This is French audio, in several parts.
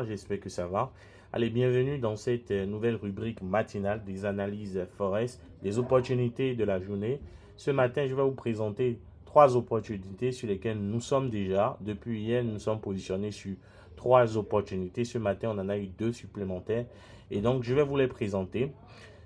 J'espère que ça va. Allez, bienvenue dans cette nouvelle rubrique matinale des analyses Forex, des opportunités de la journée. Ce matin, je vais vous présenter trois opportunités sur lesquelles nous sommes déjà. Depuis hier, nous sommes positionnés sur trois opportunités. Ce matin, on en a eu deux supplémentaires. Et donc, je vais vous les présenter.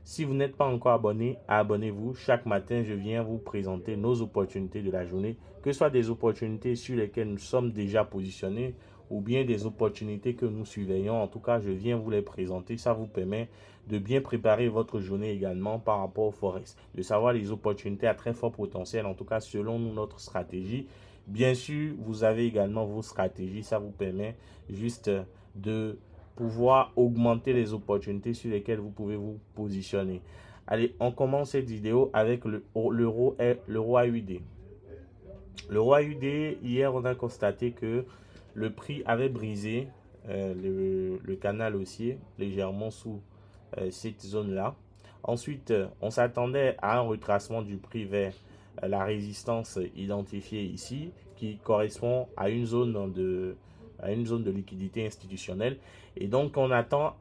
Si vous n'êtes pas encore abonné, abonnez-vous. Chaque matin, je viens vous présenter nos opportunités de la journée, que ce soit des opportunités sur lesquelles nous sommes déjà positionnés ou bien des opportunités que nous surveillons. En tout cas, je viens vous les présenter. Ça vous permet de bien préparer votre journée également par rapport au Forex, de savoir les opportunités à très fort potentiel, en tout cas selon nous, notre stratégie. Bien sûr, vous avez également vos stratégies. Ça vous permet juste de pouvoir augmenter les opportunités sur lesquelles vous pouvez vous positionner. Allez, on commence cette vidéo avec l'euro AUD. L'euro AUD, hier, on a constaté que le prix avait brisé le canal haussier légèrement sous cette zone-là. Ensuite, on s'attendait à un retracement du prix vers la résistance identifiée ici, qui correspond à une zone de liquidité institutionnelle. Et donc, on attend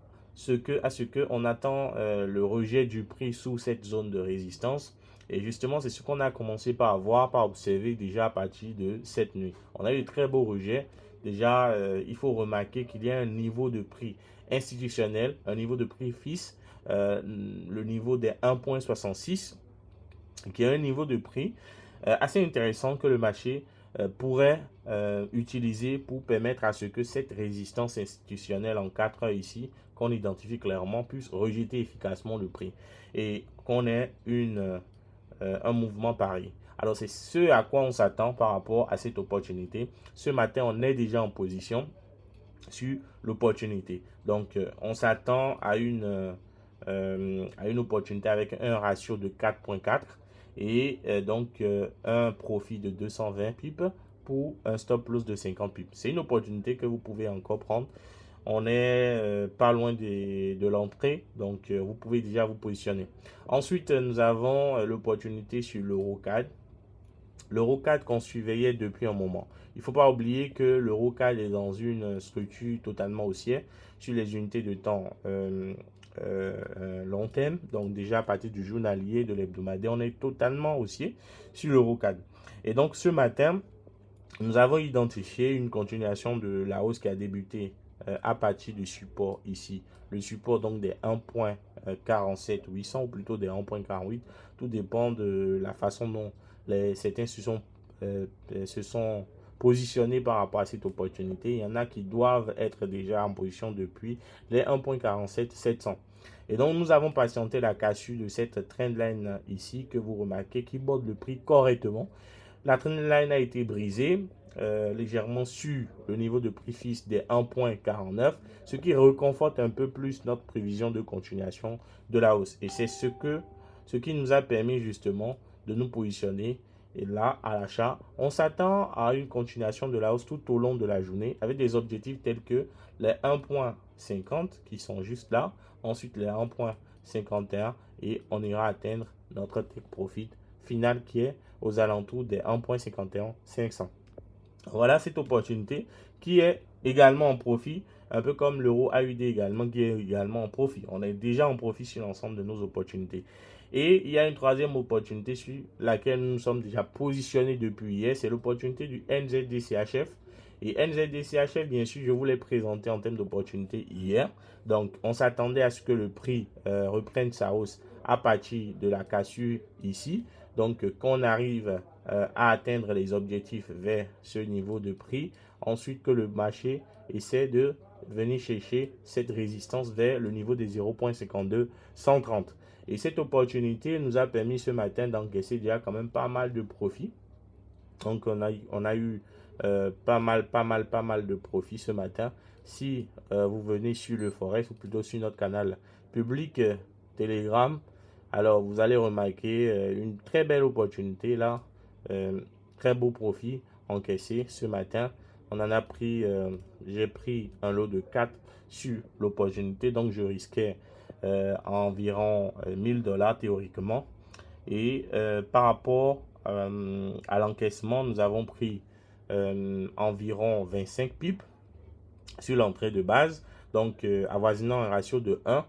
on attend le rejet du prix sous cette zone de résistance. Et justement, c'est ce qu'on a commencé par voir, par observer déjà à partir de cette nuit. On a eu de très beaux rejets. Déjà, il faut remarquer qu'il y a un niveau de prix institutionnel, un niveau de prix fixe, le niveau des 1,66, qui est un niveau de prix assez intéressant que le marché pourrait utiliser pour permettre à ce que cette résistance institutionnelle en 4 heures ici, qu'on identifie clairement, puisse rejeter efficacement le prix et qu'on ait un mouvement pareil. Alors, c'est ce à quoi on s'attend par rapport à cette opportunité. Ce matin, on est déjà en position sur l'opportunité. Donc, on s'attend à une opportunité avec un ratio de 4,4 et un profit de 220 pips pour un stop loss de 50 pips. C'est une opportunité que vous pouvez encore prendre. On est pas loin de l'entrée, donc vous pouvez déjà vous positionner. Ensuite, nous avons l'opportunité sur l'EuroCAD. L'EuroCAD qu'on surveillait depuis un moment. Il ne faut pas oublier que l'EuroCAD est dans une structure totalement haussière sur les unités de temps long terme. Donc déjà à partir du journalier, de l'hebdomadaire, on est totalement haussier sur l'EuroCAD. Et donc ce matin, nous avons identifié une continuation de la hausse qui a débuté à partir du support ici. Le support donc des 1.47 800 ou plutôt des 1.48. Tout dépend de la façon dont certains se sont positionnés par rapport à cette opportunité. Il y en a qui doivent être déjà en position depuis les 1.47 700. Et donc nous avons patienté la cassure de cette trendline ici que vous remarquez qui borde le prix correctement. La trendline a été brisée légèrement sur le niveau de prix fixe des 1.49, ce qui reconforte un peu plus notre prévision de continuation de la hausse. Et c'est ce qui nous a permis justement de nous positionner. Et là, à l'achat, on s'attend à une continuation de la hausse tout au long de la journée avec des objectifs tels que les 1.50 qui sont juste là, ensuite les 1.51 et on ira atteindre notre take profit final qui est aux alentours des 1.51 500. Voilà cette opportunité qui est également en profit, un peu comme l'euro AUD également, qui est également en profit. On est déjà en profit sur l'ensemble de nos opportunités. Et il y a une troisième opportunité sur laquelle nous sommes déjà positionnés depuis hier, c'est l'opportunité du NZDCHF. Et NZDCHF, bien sûr, je vous l'ai présenté en termes d'opportunité hier. Donc, on s'attendait à ce que le prix reprenne sa hausse à partir de la cassure ici. Donc, qu'on arrive à atteindre les objectifs vers ce niveau de prix. Ensuite, que le marché essaie de venir chercher cette résistance vers le niveau des 0.52 130. Et cette opportunité nous a permis ce matin d'encaisser déjà quand même pas mal de profits. Donc, on a eu pas mal de profits ce matin. Si vous venez sur le Forex ou plutôt sur notre canal public Telegram, alors vous allez remarquer une très belle opportunité là, très beau profit encaissé ce matin. On en a pris, j'ai pris un lot de 4 sur l'opportunité, donc je risquais environ 1000 dollars théoriquement. Et par rapport à l'encaissement, nous avons pris environ 25 pips. sur l'entrée de base, donc avoisinant un ratio de 1,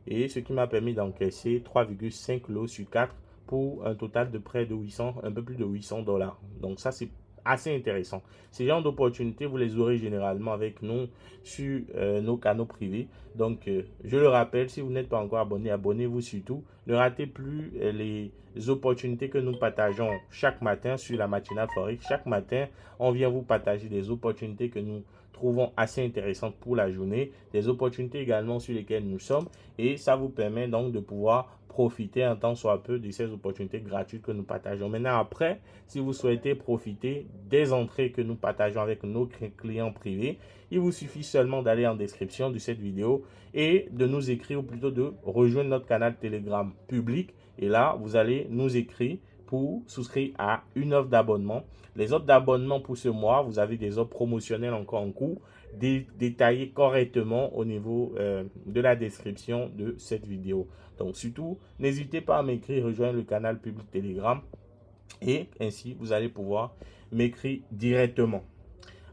et ce qui m'a permis d'encaisser 3,5 lots sur 4 pour un total de près de 800, un peu plus de 800 dollars. Donc ça, c'est assez intéressant. Ces genres d'opportunités, vous les aurez généralement avec nous sur nos canaux privés. Donc, je le rappelle, si vous n'êtes pas encore abonné, abonnez-vous surtout. Ne ratez plus les opportunités que nous partageons chaque matin sur la matinale Forex. Chaque matin, on vient vous partager des opportunités que nous trouvons assez intéressantes pour la journée, des opportunités également sur lesquelles nous sommes, et ça vous permet donc de pouvoir profiter un temps soit peu de ces opportunités gratuites que nous partageons. Maintenant, après, si vous souhaitez profiter des entrées que nous partageons avec nos clients privés, il vous suffit seulement d'aller en description de cette vidéo et de nous écrire, ou plutôt de rejoindre notre canal Telegram public. Et là, vous allez nous écrire pour souscrire à une offre d'abonnement. Les offres d'abonnement pour ce mois, vous avez des offres promotionnelles encore en cours, détaillées correctement au niveau de la description de cette vidéo. Donc surtout, n'hésitez pas à m'écrire, rejoindre le canal public Telegram et ainsi vous allez pouvoir m'écrire directement.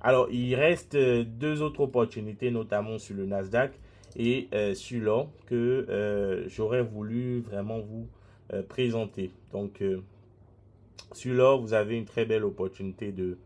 Alors, il reste deux autres opportunités, notamment sur le Nasdaq et sur l'or, que j'aurais voulu vraiment vous présenter. Donc, sur l'or, vous avez une très belle opportunité de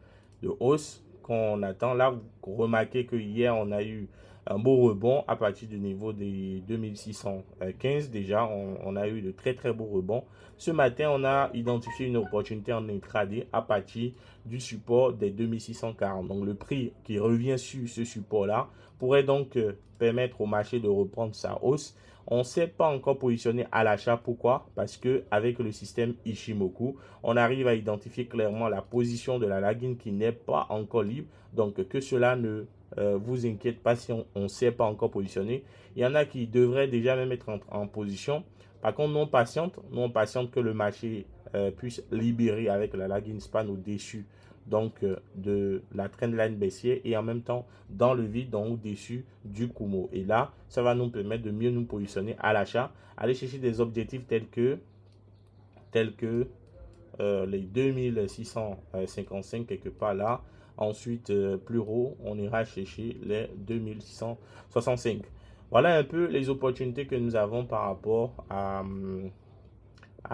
hausse qu'on attend. Là, vous remarquez que hier, on a eu un beau rebond à partir du niveau des 2615. Déjà, on a eu de très beaux rebonds. Ce matin, on a identifié une opportunité en intraday à partir du support des 2640. Donc, le prix qui revient sur ce support-là pourrait donc permettre au marché de reprendre sa hausse. On ne s'est pas encore positionné à l'achat. Pourquoi? Parce que avec le système Ichimoku, on arrive à identifier clairement la position de la lagging qui n'est pas encore libre. Donc, que cela ne vous inquiète pas si on ne s'est pas encore positionné. Il y en a qui devraient déjà même être en position. Par contre, nous on patiente que le marché puisse libérer avec la lagging span au-dessus donc de la trendline baissière et en même temps dans le vide, donc au-dessus du Kumo. Et là, ça va nous permettre de mieux nous positionner à l'achat, aller chercher des objectifs tels que les 2655 quelque part là. Ensuite, plus haut, on ira chercher les 2665. Voilà un peu les opportunités que nous avons par rapport à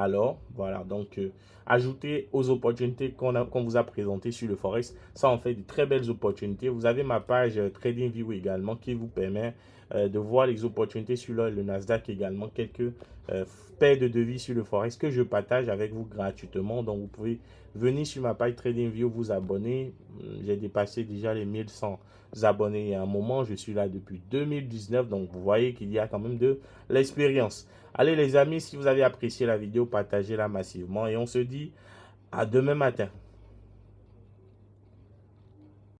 l'or. Voilà, donc ajouter aux opportunités qu'on vous a présentées sur le Forex, ça en fait de très belles opportunités. Vous avez ma page TradingView également qui vous permet de voir les opportunités sur l'or et le Nasdaq également, quelques paires de devis sur le Forex que je partage avec vous gratuitement. Donc vous pouvez venir sur ma page TradingView, vous abonner. J'ai dépassé déjà les 1100 abonnés il y a un moment. Je suis là depuis 2019, donc vous voyez qu'il y a quand même de l'expérience. Allez les amis, si vous avez apprécié la vidéo, partagez-la massivement et on se dit à demain matin.